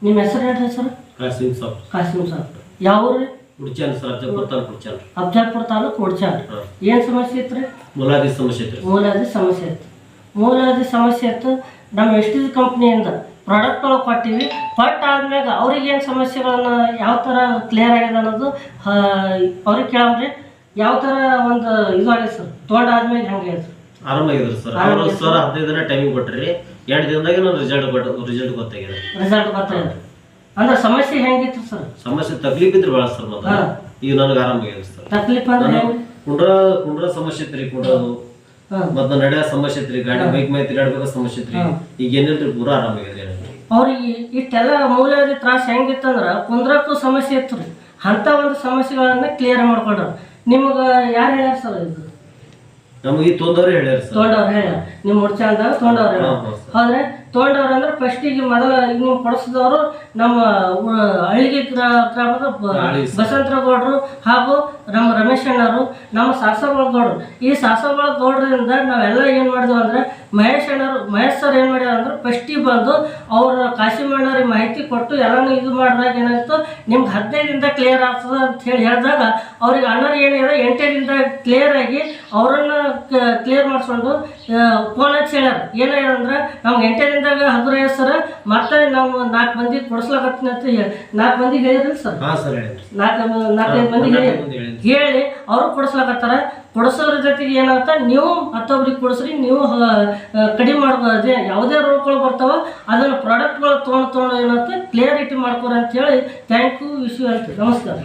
ನಿಮ್ಮ ಹೆಸರು ಹೇಳ್ರಿ ಸರ್? ಕಾಸಿಂ ಸಾಬ್. ಕಾಸಿಂ ಸಾಬ್. ಯಾವ ಊರು? ಕುಡ್ಚಾನ್ ಸರ್, ಅಫಜಲ್ಪುರ ತಾಲೂಕು ಕುಡ್ಚಾನ್. ಅಫಜಲ್ಪುರ ತಾಲೂಕು ಕುಡ್ಚಾನ್. ಏನು ಸಮಸ್ಯೆ ಇತ್ತು ರೀ? ಮೂಲಾದಿ ಸಮಸ್ಯೆ ಇತ್ತು. ಮೂಲಾದಿ ಸಮಸ್ಯೆ ಇತ್ತು. ಮೂಲಾದಿ ಸಮಸ್ಯೆ ಇತ್ತು. ನಮ್ಮ ಎಸ್ಟಿಜ್ ಕಂಪ್ನಿಯಿಂದ ಪ್ರಾಡಕ್ಟ್ಗಳು ಕೊಟ್ಟಿವಿ. ಆದ್ಮ್ಯಾಗ ಅವ್ರಿಗೆ ಏನು ಸಮಸ್ಯೆಗಳನ್ನ ಯಾವ ಥರ ಕ್ಲಿಯರ್ ಆಗಿದೆ ಅನ್ನೋದು ಅವ್ರಿಗೆ ಕೇಳಮ್ರಿ. ಯಾವ ಥರ ಒಂದು ಇದು ಆಗಿದೆ ಸರ್? ತೊಗೊಂಡಾದ್ಮೇಲೆ ಹೆಂಗೆ ಸರ್? ಆರಾಮಾಗಿದ್ರು ಸರ್. ಅವರು ಸರ್ 15 ದಿನ ಟೈಮಿಂಗ್ ಕೊಟ್ರಿ. 2 ದಿನದಾಗ ನಾನು ರಿಸಲ್ಟ್ ಗೊತ್ತಾಗಿದೆ. ರಿಸಲ್ಟ್ ಗೊತ್ತಾಗಿದೆ ಅಂದ್ರೆ ಸಮಸ್ಯೆ ಹೆಂಗಿತ್ತು ಸರ್? ಸಮಸ್ಯೆ ತಕ್ಲೀಫ್ ಇದ್ರು ಭಾಳ ಸರ್. ಮೊದಲ ಈಗ ನನಗೆ ಆರಾಮಾಗಿದೆ ಸರ್. ತಕ್ಲೀಫ್ ಅಂದ್ರೆ ಕುಂಡ್ರ ಸಮಸ್ಯೆ ಇತ್ರಿ. ಕುಂಡ್ರದು ಮತ್ತೆ ನಡೆಯ ಸಮಸ್ಯೆ ಇತ್ರಿ. ಗಾಡಿ ಬೈಕ್ ಮೇಲೆ ತಿರುಗಾಡ್ಬೇಕ ಸಮಸ್ಯೆ ಇತ್ರಿ. ಈಗ ಏನಿಲ್ರಿ, ಪೂರಾ ಆರಾಮಾಗಿದೆ. ಅವ್ರಿಗೆ ಇಷ್ಟೆಲ್ಲ ಮೂಲಾದಿ ತ್ರಾಸ ಹೆಂಗಿತ್ತಂದ್ರ ಕುಂದ್ರಕ್ಕೂ ಸಮಸ್ಯೆ ಇತ್ತು ರೀ. ಅಂತ ಒಂದು ಸಮಸ್ಯೆಗಳನ್ನ ಕ್ಲಿಯರ್ ಮಾಡ್ಕೊಂಡ್ರ. ನಿಮ್ಗೆ ಯಾರು ಹೇಳ್ಯಾರ ಸರ್ ಇದು? ನಮಗೆ ತೊಂದವ್ರೆ ಹೇಳ್ಯಾರ ಸರ್. ತೊಗೊಂಡವ್ರು ಹೇಳ್ಯಾರ. ನಿಮ್ಮ ಮುಡ್ಚಾಂದಾಗ ತೊಗೊಂಡವ್ರು ಹೇಳ್ಯಾರ. ಆದ್ರೆ ತೊಗೊಂಡವ್ರು ಅಂದ್ರೆ ಫಸ್ಟಿಗೆ ಮೊದಲ ನೀವು ಕೊಡಿಸಿದವರು ನಮ್ಮ ಹಳ್ಳಿಗೆ ಗ್ರಾಮದ ಬಸವಂತರ ಗೌಡ್ರು ಹಾಗೂ ನಮ್ಮ ರಮೇಶ್ ಅಣ್ಣವರು, ನಮ್ಮ ಸಾಸಬಾಳ ಗೌಡ್ರು. ಈ ಸಾಸಬಾಳ ಗೌಡ್ರಿಂದ ನಾವೆಲ್ಲ ಏನು ಮಾಡಿದ್ವಿ ಅಂದ್ರೆ ಮಹೇಶ್ ಸರ್ ಏನು ಮಾಡ್ಯಾರ ಅಂದ್ರೆ ಫಸ್ಟಿಗೆ ಬಂದು ಅವ್ರ ಕಾಶಿಮಣ್ಣವ್ರಿಗೆ ಮಾಹಿತಿ ಕೊಟ್ಟು ಎಲ್ಲನೂ ಇದು ಮಾಡಿದಾಗ ಏನಾಯ್ತು, ನಿಮ್ಗೆ 15 ದಿನದ ಕ್ಲಿಯರ್ ಆಗ್ತದೆ ಅಂತ ಹೇಳಿ ಹೇಳಿದಾಗ ಅವ್ರಿಗೆ ಅಣ್ಣರಿಗೆ ಏನಿದೆ 8 ದಿನದ ಕ್ಲಿಯರ್ ಆಗಿ ಅವರನ್ನು ಕ್ಲಿಯರ್ ಮಾಡಿಸ್ಕೊಂಡು ಫೋನ್ ಹಚ್ಚಿ ಹೇಳ್ಯಾರ. ಏನಾಗ್ಯದ ಅಂದ್ರೆ ನಮ್ಗೆ 8 ದಿನದಾಗ ಹಗುರ ಸರ್, ಮತ್ತೆ ನಾವು 4 ಮಂದಿ ಕೊಡಿಸ್ಲಾಕತ್ತೀನಿ ಅಂತ 4 ಮಂದಿಗೆ ಹೇಳಿದ್ರಿ ಸರ್. 4-5 ಮಂದಿಗೆ ಹೇಳಿ ಅವರು ಕೊಡಿಸ್ಲಾಕತ್ತಾರ. ಕೊಡಿಸೋದ್ರ ಜೊತೆಗೆ ಏನಾಗುತ್ತೆ, ನೀವು ಮತ್ತೊಬ್ರಿಗೆ ಕೊಡಿಸ್ರಿ, ನೀವು ಕಡಿಮೆ ಮಾಡ್ಬೋದು. ಯಾವುದೇ ರೋಗಗಳು ಬರ್ತಾವ ಅದನ್ನು ಪ್ರಾಡಕ್ಟ್ಗಳು ತೊಗೊಂಡು ಏನಾಗುತ್ತೆ ಕ್ಲಿಯರಿಟಿ ಮಾಡ್ಕೊರಿ ಅಂತ ಹೇಳಿ ಥ್ಯಾಂಕ್ ಯು, ವಿಶ್ ಯು ಅಂತ. ನಮಸ್ಕಾರ.